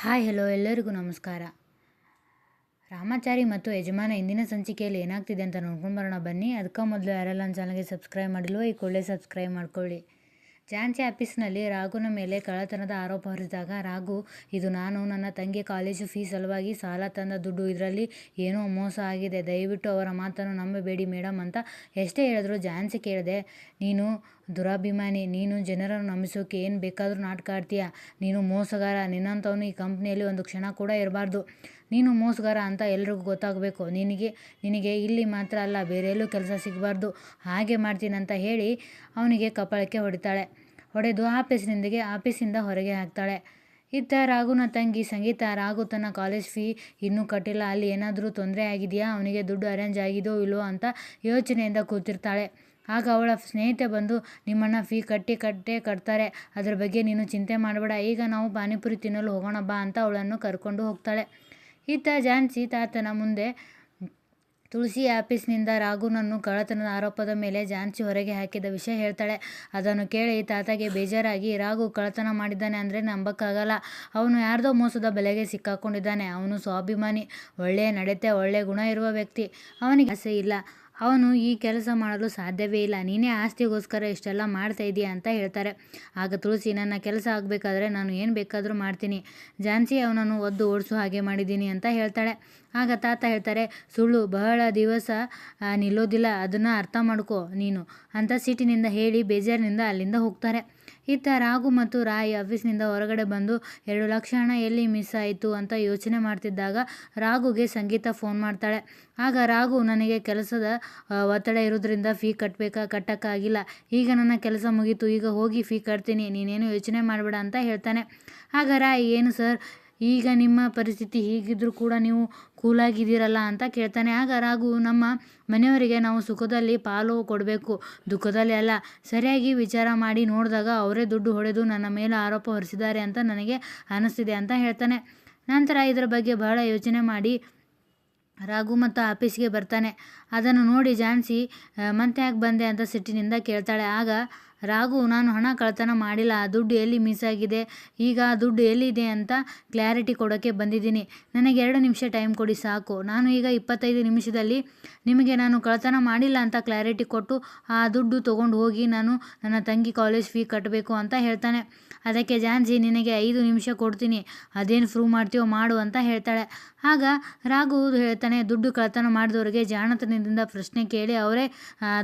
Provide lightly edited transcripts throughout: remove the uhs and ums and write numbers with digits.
Hi hello ಎಲ್ಲರಿಗೂ ನಮಸ್ಕಾರ. ರಾಮಾಚಾರಿ ಮತ್ತು ಯಜಮಾನ ಇಂದಿನ ಸಂಚಿಕೆಯಲ್ಲಿ ಏನಾಗ್ತಿದೆ ಅಂತ ನೋಡ್ಕೊಂಡು ಬರೋಣ ಬನ್ನಿ. ಅದಕ್ಕೆ ಮೊದಲು ಯಾರೆಲ್ಲ ನನ್ನ ಚಾನಲ್ಗೆ ಸಬ್ಸ್ಕ್ರೈಬ್ ಮಾಡಿಲ್ವೋ ಈ ಕೂಡಲೇ ಸಬ್ಸ್ಕ್ರೈಬ್ ಮಾಡ್ಕೊಳ್ಳಿ. ಝಾನ್ಸಿ ಆಫೀಸ್ನಲ್ಲಿ ರಾಘುನ ಮೇಲೆ ಕಳ್ಳತನದ ಆರೋಪ ಹೊರಿಸಿದಾಗ ರಾಘು, ಇದು ನಾನು ನನ್ನ ತಂಗಿ ಕಾಲೇಜು ಫೀಸ್ ಸಲುವಾಗಿ ಸಾಲ ತಂದ ದುಡ್ಡು, ಇದರಲ್ಲಿ ಏನೋ ಮೋಸ ಆಗಿದೆ, ದಯವಿಟ್ಟು ಅವರ ಮಾತನ್ನು ನಂಬಬೇಡಿ ಮೇಡಮ್ ಅಂತ ಎಷ್ಟೇ ಹೇಳಿದ್ರು ಝಾನ್ಸಿ ಕೇಳದೆ, ನೀನು ದುರಾಭಿಮಾನಿ, ನೀನು ಜನರನ್ನು ನಂಬಿಸೋಕೆ ಏನು ಬೇಕಾದರೂ ನಾಟಕ ಆಡ್ತೀಯ, ನೀನು ಮೋಸಗಾರ, ನಿನ್ನಂಥವನು ಈ ಕಂಪ್ನಿಯಲ್ಲಿ ಒಂದು ಕ್ಷಣ ಕೂಡ ಇರಬಾರ್ದು, ನೀನು ಮೋಸಗಾರ ಅಂತ ಎಲ್ರಿಗೂ ಗೊತ್ತಾಗಬೇಕು, ನಿನಗೆ ಇಲ್ಲಿ ಮಾತ್ರ ಅಲ್ಲ ಬೇರೆಲ್ಲೂ ಕೆಲಸ ಸಿಗಬಾರ್ದು, ಹಾಗೆ ಮಾಡ್ತೀನಂತ ಹೇಳಿ ಅವನಿಗೆ ಕಪಾಳಕ್ಕೆ ಹೊಡೆದು ಆಫೀಸಿಂದ ಹೊರಗೆ ಹಾಕ್ತಾಳೆ. ಇತ್ತ ರಾಘುನ ತಂಗಿ ಸಂಗೀತ, ರಾಘು ತನ್ನ ಕಾಲೇಜ್ ಫೀ ಇನ್ನೂ ಕಟ್ಟಿಲ್ಲ, ಅಲ್ಲಿ ಏನಾದರೂ ತೊಂದರೆ ಆಗಿದೆಯಾ, ಅವನಿಗೆ ದುಡ್ಡು ಅರೇಂಜ್ ಆಗಿದೋ ಇಲ್ಲೋ ಅಂತ ಯೋಚನೆಯಿಂದ ಕೂತಿರ್ತಾಳೆ. ಆಗ ಅವಳ ಸ್ನೇಹಿತೆ ಬಂದು, ನಿಮ್ಮಣ್ಣ ಫೀ ಕಟ್ತಾರೆ, ಅದ್ರ ಬಗ್ಗೆ ನೀನು ಚಿಂತೆ ಮಾಡಬೇಡ, ಈಗ ನಾವು ಪಾನಿಪುರಿ ತಿನ್ನಲು ಹೋಗೋಣ ಬಾ ಅಂತ ಅವಳನ್ನು ಕರ್ಕೊಂಡು ಹೋಗ್ತಾಳೆ. ಇತ್ತ ಝಾನ್ಸಿ ತಾತನ ಮುಂದೆ ತುಳಸಿ ಆಫೀಸ್ನಿಂದ ರಾಘುನನ್ನು ಕಳ್ಳತನದ ಆರೋಪದ ಮೇಲೆ ಝಾನ್ಸಿ ಹೊರಗೆ ಹಾಕಿದ ವಿಷಯ ಹೇಳ್ತಾಳೆ. ಅದನ್ನು ಕೇಳಿ ತಾತಗೆ ಬೇಜಾರಾಗಿ, ರಾಘು ಕಳ್ಳತನ ಮಾಡಿದ್ದಾನೆ ಅಂದರೆ ನಂಬಕ್ಕಾಗಲ್ಲ, ಅವನು ಯಾರ್ದೋ ಮೋಸದ ಬಲೆಗೆ ಸಿಕ್ಕಾಕೊಂಡಿದ್ದಾನೆ, ಅವನು ಸ್ವಾಭಿಮಾನಿ, ಒಳ್ಳೆಯ ನಡತೆ ಒಳ್ಳೆಯ ಗುಣ ಇರುವ ವ್ಯಕ್ತಿ, ಅವನಿಗೆ ಆಸೆ ಇಲ್ಲ, ಅವನು ಈ ಕೆಲಸ ಮಾಡಲು ಸಾಧ್ಯವೇ ಇಲ್ಲ, ನೀನೇ ಆಸ್ತಿಗೋಸ್ಕರ ಇಷ್ಟೆಲ್ಲ ಮಾಡ್ತಾ ಇದೀಯ ಅಂತ ಹೇಳ್ತಾರೆ. ಆಗ ತುಳಸಿ, ನನ್ನ ಕೆಲಸ ಆಗಬೇಕಾದ್ರೆ ನಾನು ಏನು ಬೇಕಾದರೂ ಮಾಡ್ತೀನಿ, ಝಾನ್ಸಿ ಅವನನ್ನು ಒದ್ದು ಓಡಿಸೋ ಹಾಗೆ ಮಾಡಿದ್ದೀನಿ ಅಂತ ಹೇಳ್ತಾಳೆ. ಆಗ ತಾತ ಹೇಳ್ತಾರೆ, ಸುಳ್ಳು ಬಹಳ ದಿವಸ ನಿಲ್ಲೋದಿಲ್ಲ, ಅದನ್ನು ಅರ್ಥ ಮಾಡ್ಕೋ ನೀನು ಅಂತ ಸಿಟ್ಟಿನಿಂದ ಹೇಳಿ ಬೇಜಾರಿನಿಂದ ಅಲ್ಲಿಂದ ಹೋಗ್ತಾರೆ. ಇತ್ತ ರಾಘು ಮತ್ತು ರಾಯ್ ಆಫೀಸ್ನಿಂದ ಹೊರಗಡೆ ಬಂದು 2 ಲಕ್ಷ ಹಣ ಎಲ್ಲಿ ಮಿಸ್ ಆಯಿತು ಅಂತ ಯೋಚನೆ ಮಾಡ್ತಿದ್ದಾಗ ರಾಘುಗೆ ಸಂಗೀತ ಫೋನ್ ಮಾಡ್ತಾಳೆ. ಆಗ ರಾಘು, ನನಗೆ ಕೆಲಸದ ಒತ್ತಡ ಇರೋದ್ರಿಂದ ಫೀ ಕಟ್ಟಕ್ಕಾಗಿಲ್ಲ, ಈಗ ನನ್ನ ಕೆಲಸ ಮುಗೀತು, ಈಗ ಹೋಗಿ ಫೀ ಕಟ್ತೀನಿ, ನೀನೇನು ಯೋಚನೆ ಮಾಡಬೇಡ ಅಂತ ಹೇಳ್ತಾನೆ. ಆಗ ರಾಯ್, ಏನು ಸರ್ ಈಗ ನಿಮ್ಮ ಪರಿಸ್ಥಿತಿ ಹೀಗಿದ್ರೂ ಕೂಡ ನೀವು ಕೂಲಾಗಿದ್ದೀರಲ್ಲ ಅಂತ ಕೇಳ್ತಾನೆ. ಆಗ ರಾಘು, ನಮ್ಮ ಮನೆಯವರಿಗೆ ನಾವು ಸುಖದಲ್ಲಿ ಪಾಲು ಕೊಡಬೇಕು, ದುಃಖದಲ್ಲಿ ಅಲ್ಲ, ಸರಿಯಾಗಿ ವಿಚಾರ ಮಾಡಿ ನೋಡಿದಾಗ ಅವರೇ ದುಡ್ಡು ಹೊಡೆದು ನನ್ನ ಮೇಲೆ ಆರೋಪ ಹೊರಿಸಿದ್ದಾರೆ ಅಂತ ನನಗೆ ಅನ್ನಿಸ್ತಿದೆ ಅಂತ ಹೇಳ್ತಾನೆ. ನಂತರ ಇದರ ಬಗ್ಗೆ ಬಹಳ ಯೋಚನೆ ಮಾಡಿ ರಾಘು ಮತ್ತು ಆಫೀಸ್ಗೆ ಬರ್ತಾನೆ. ಅದನ್ನು ನೋಡಿ ಝಾನ್ಸಿ, ಮತ್ತೆ ಯಾಕೆ ಬಂದೆ ಅಂತ ಸಿಟ್ಟಿನಿಂದ ಕೇಳ್ತಾಳೆ. ಆಗ ರಾಘು, ನಾನು ಹಣ ಕಳ್ಳತನ ಮಾಡಿಲ್ಲ, ಆ ದುಡ್ಡು ಎಲ್ಲಿ ಮಿಸ್ ಆಗಿದೆ, ಈಗ ಆ ದುಡ್ಡು ಎಲ್ಲಿದೆ ಅಂತ ಕ್ಲಾರಿಟಿ ಕೊಡೋಕ್ಕೆ ಬಂದಿದ್ದೀನಿ, ನನಗೆ 2 ನಿಮಿಷ ಟೈಮ್ ಕೊಡಿ ಸಾಕು, ನಾನು ಈಗ 25 ನಿಮಿಷದಲ್ಲಿ ನಿಮಗೆ ನಾನು ಕಳ್ಳತನ ಮಾಡಿಲ್ಲ ಅಂತ ಕ್ಲಾರಿಟಿ ಕೊಟ್ಟು ಆ ದುಡ್ಡು ತೊಗೊಂಡು ಹೋಗಿ ನಾನು ನನ್ನ ತಂಗಿ ಕಾಲೇಜ್ ಫೀ ಕಟ್ಟಬೇಕು ಅಂತ ಹೇಳ್ತಾನೆ. ಅದಕ್ಕೆ ಝಾನ್ಸಿ, ನಿನಗೆ 5 ನಿಮಿಷ ಕೊಡ್ತೀನಿ, ಅದೇನು ಪ್ರೂವ್ ಮಾಡ್ತೀವೋ ಮಾಡು ಅಂತ ಹೇಳ್ತಾಳೆ. ಆಗ ರಾಘು ಹೇಳ್ತಾನೆ, ದುಡ್ಡು ಕಳ್ಳತನ ಮಾಡಿದವರಿಗೆ ಜಾಣತನದಿಂದ ಪ್ರಶ್ನೆ ಕೇಳಿ ಅವರೇ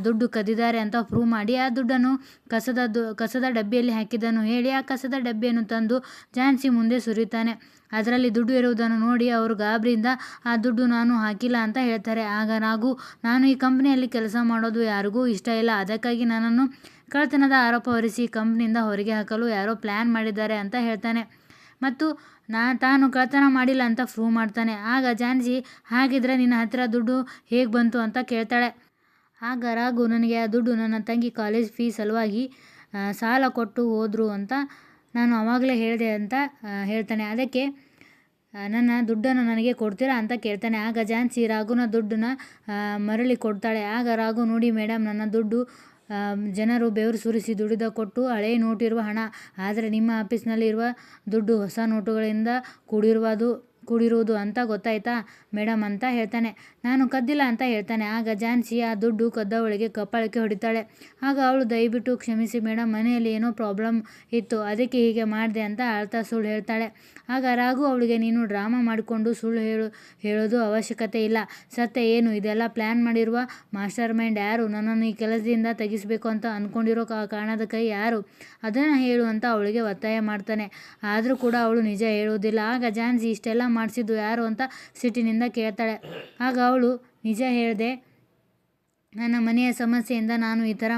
ದುಡ್ಡು ಕದ್ದಿದ್ದಾರೆ ಅಂತ ಪ್ರೂವ್ ಮಾಡಿ ಆ ದುಡ್ಡನ್ನು ಕಸದ ಡಬ್ಬಿಯಲ್ಲಿ ಹಾಕಿದ್ದನ್ನು ಹೇಳಿ ಆ ಕಸದ ಡಬ್ಬಿಯನ್ನು ತಂದು ಝಾನ್ಸಿ ಮುಂದೆ ಸುರಿತಾನೆ. ಅದರಲ್ಲಿ ದುಡ್ಡು ಇರುವುದನ್ನು ನೋಡಿ ಅವರು ಗಾಬರಿಯಿಂದ, ಆ ದುಡ್ಡು ನಾನು ಹಾಕಿಲ್ಲ ಅಂತ ಹೇಳ್ತಾರೆ. ಆಗ ರಾಘು, ನಾನು ಈ ಕಂಪ್ನಿಯಲ್ಲಿ ಕೆಲಸ ಮಾಡೋದು ಯಾರಿಗೂ ಇಷ್ಟ ಇಲ್ಲ, ಅದಕ್ಕಾಗಿ ನನ್ನನ್ನು ಕಳ್ಳತನದ ಆರೋಪ ಹೊರಿಸಿ ಕಂಪ್ನಿಯಿಂದ ಹೊರಗೆ ಹಾಕಲು ಯಾರೋ ಪ್ಲ್ಯಾನ್ ಮಾಡಿದ್ದಾರೆ ಅಂತ ಹೇಳ್ತಾನೆ ಮತ್ತು ತಾನು ಕಳ್ಳತನ ಮಾಡಿಲ್ಲ ಅಂತ ಪ್ರೂವ್ ಮಾಡ್ತಾನೆ. ಆಗ ಝಾನ್ಸಿ, ಹಾಗಿದ್ರೆ ನಿನ್ನ ಹತ್ತಿರ ದುಡ್ಡು ಹೇಗೆ ಬಂತು ಅಂತ ಕೇಳ್ತಾಳೆ. ಆಗ ರಾಘು, ನನಗೆ ಆ ದುಡ್ಡು ನನ್ನ ತಂಗಿ ಕಾಲೇಜ್ ಫೀ ಸಲುವಾಗಿ ಸಾಲ ಕೊಟ್ಟು ಹೋದರು ಅಂತ ನಾನು ಆವಾಗಲೇ ಹೇಳಿದೆ ಅಂತ ಹೇಳ್ತಾನೆ. ಅದಕ್ಕೆ ನನ್ನ ದುಡ್ಡನ್ನು ನನಗೆ ಕೊಡ್ತೀರಾ ಅಂತ ಕೇಳ್ತಾನೆ. ಆಗ ಝಾನ್ಸಿ ರಾಘುನ ದುಡ್ಡನ್ನ ಮರಳಿ ಕೊಡ್ತಾಳೆ. ಆಗ ರಾಘು, ನೋಡಿ ಮೇಡಮ್, ನನ್ನ ದುಡ್ಡು ಜನರು ಬೆವರು ಸುರಿಸಿ ದುಡಿದ ಕೊಟ್ಟು ಹಳೆಯ ನೋಟಿರುವ ಹಣ, ಆದರೆ ನಿಮ್ಮ ಆಫೀಸ್ನಲ್ಲಿ ಇರುವ ದುಡ್ಡು ಹೊಸ ನೋಟುಗಳಿಂದ ಕೂಡಿರುವುದು ಅಂತ ಗೊತ್ತಾಯ್ತಾ ಮೇಡಮ್ ಅಂತ ಹೇಳ್ತಾನೆ. ನಾನು ಕದ್ದಿಲ್ಲ ಅಂತ ಹೇಳ್ತಾನೆ. ಆಗ ಝಾನ್ಸಿ ಆ ದುಡ್ಡು ಕದ್ದವಳಿಗೆ ಕಪಾಳಕ್ಕೆ ಹೊಡಿತಾಳೆ. ಆಗ ಅವಳು, ದಯವಿಟ್ಟು ಕ್ಷಮಿಸಿ ಮೇಡಮ್, ಮನೆಯಲ್ಲಿ ಏನೋ ಪ್ರಾಬ್ಲಮ್ ಇತ್ತು, ಅದಕ್ಕೆ ಹೀಗೆ ಮಾಡಿದೆ ಅಂತ ಅಳ್ತಾ ಸುಳ್ಳು ಹೇಳ್ತಾಳೆ. ಆಗ ರಾಘು ಅವಳಿಗೆ, ನೀನು ಡ್ರಾಮಾ ಮಾಡಿಕೊಂಡು ಸುಳ್ಳು ಹೇಳೋದು ಅವಶ್ಯಕತೆ ಇಲ್ಲ, ಸತ್ಯ ಏನು, ಇದೆಲ್ಲ ಪ್ಲ್ಯಾನ್ ಮಾಡಿರುವ ಮಾಸ್ಟರ್ ಮೈಂಡ್ ಯಾರು, ನನ್ನನ್ನು ಈ ಕೆಲಸದಿಂದ ತೆಗಿಸಬೇಕು ಅಂತ ಅಂದ್ಕೊಂಡಿರೋ ಕಾರಣದ ಕೈ ಯಾರು, ಅದನ್ನು ಹೇಳು ಅಂತ ಅವಳಿಗೆ ಒತ್ತಾಯ ಮಾಡ್ತಾನೆ. ಆದರೂ ಕೂಡ ಅವಳು ನಿಜ ಹೇಳೋದಿಲ್ಲ. ಆಗ ಝಾನ್ಸಿ, ಇಷ್ಟೆಲ್ಲ ಮಾಡಿಸಿದ್ದು ಯಾರು ಅಂತ ಸಿಟ್ಟಿನಿಂದ ಕೇಳ್ತಾಳೆ. ಆಗ ಅವಳು, ನಿಜ ಹೇಳಿದೆ, ನನ್ನ ಮನೆಯ ಸಮಸ್ಯೆಯಿಂದ ನಾನು ಈ ಥರ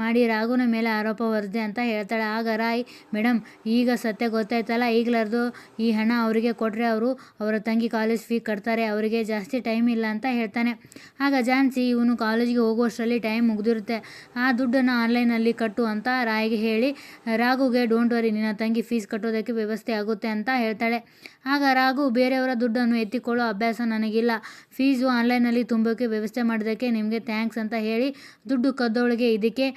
ಮಾಡಿ ರಾಘುನ ಮೇಲೆ ಆರೋಪ ಹೊರಿಸಿದೆ ಅಂತ ಹೇಳ್ತಾಳೆ. ಆಗ ರಾಯ್, ಮೇಡಮ್, ಈಗ ಸತ್ಯ ಗೊತ್ತಾಯ್ತಲ್ಲ, ಈಗಲಾರ್ದು ಈ ಹಣ ಅವರಿಗೆ ಕೊಟ್ಟರೆ ಅವರು ಅವರ ತಂಗಿ ಕಾಲೇಜ್ ಫೀ ಕಟ್ತಾರೆ, ಅವರಿಗೆ ಜಾಸ್ತಿ ಟೈಮ್ ಇಲ್ಲ ಅಂತ ಹೇಳ್ತಾನೆ. ಆಗ ಝಾನ್ಸಿ, ಇವನು ಕಾಲೇಜಿಗೆ ಹೋಗುವಷ್ಟರಲ್ಲಿ ಟೈಮ್ ಮುಗಿದಿರುತ್ತೆ, ಆ ದುಡ್ಡನ್ನು ಆನ್ಲೈನಲ್ಲಿ ಕಟ್ಟು ಅಂತ ರಾಯ್ಗೆ ಹೇಳಿ ರಾಘುಗೆ, ಡೋಂಟ್ ವರಿ, ನಿನ್ನ ತಂಗಿ ಫೀಸ್ ಕಟ್ಟೋದಕ್ಕೆ ವ್ಯವಸ್ಥೆ ಆಗುತ್ತೆ ಅಂತ ಹೇಳ್ತಾಳೆ. ಆಗ ರಾಘು, ಬೇರೆಯವರ ದುಡ್ಡನ್ನು ಎತ್ತಿಕೊಳ್ಳೋ ಅಭ್ಯಾಸ ನನಗಿಲ್ಲ, ಫೀಸು ಆನ್ಲೈನಲ್ಲಿ ತುಂಬೋಕ್ಕೆ ವ್ಯವಸ್ಥೆ ಮಾಡೋದಕ್ಕೆ ನಿಮಗೆ ಥ್ಯಾಂಕ್ಸ್ ಅಂತ ಹೇಳಿ ದುಡ್ಡು ಕದ್ದವಳಿಗೆ ಇದಕ್ಕೆ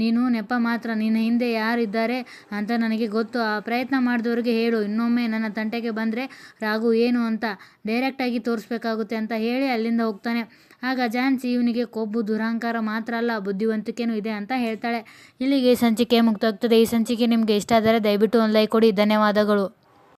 ನೀನು ನೆಪ ಮಾತ್ರ, ನಿನ್ನ ಹಿಂದೆ ಯಾರಿದ್ದಾರೆ ಅಂತ ನನಗೆ ಗೊತ್ತು. ಆ ಪ್ರಯತ್ನ ಮಾಡಿದವ್ರಿಗೆ ಹೇಳು, ಇನ್ನೊಮ್ಮೆ ನನ್ನ ತಂಟೆಗೆ ಬಂದರೆ ರಾಘು ಏನು ಅಂತ ಡೈರೆಕ್ಟಾಗಿ ತೋರಿಸ್ಬೇಕಾಗುತ್ತೆ ಅಂತ ಹೇಳಿ ಅಲ್ಲಿಂದ ಹೋಗ್ತಾನೆ. ಆಗ ಝಾನ್ಸಿ ಇವನಿಗೆ ಕೊಬ್ಬು ದುರಹಂಕಾರ ಮಾತ್ರ ಅಲ್ಲ, ಬುದ್ಧಿವಂತಿಕೆನೂ ಇದೆ ಅಂತ ಹೇಳ್ತಾಳೆ. ಇಲ್ಲಿಗೆ ಈ ಸಂಚಿಕೆ ಮುಕ್ತಾಗ್ತದೆ. ಈ ಸಂಚಿಕೆ ನಿಮಗೆ ಇಷ್ಟ ಆದರೆ ದಯವಿಟ್ಟು ಒಂದು ಲೈಕ್ ಕೊಡಿ. ಧನ್ಯವಾದಗಳು.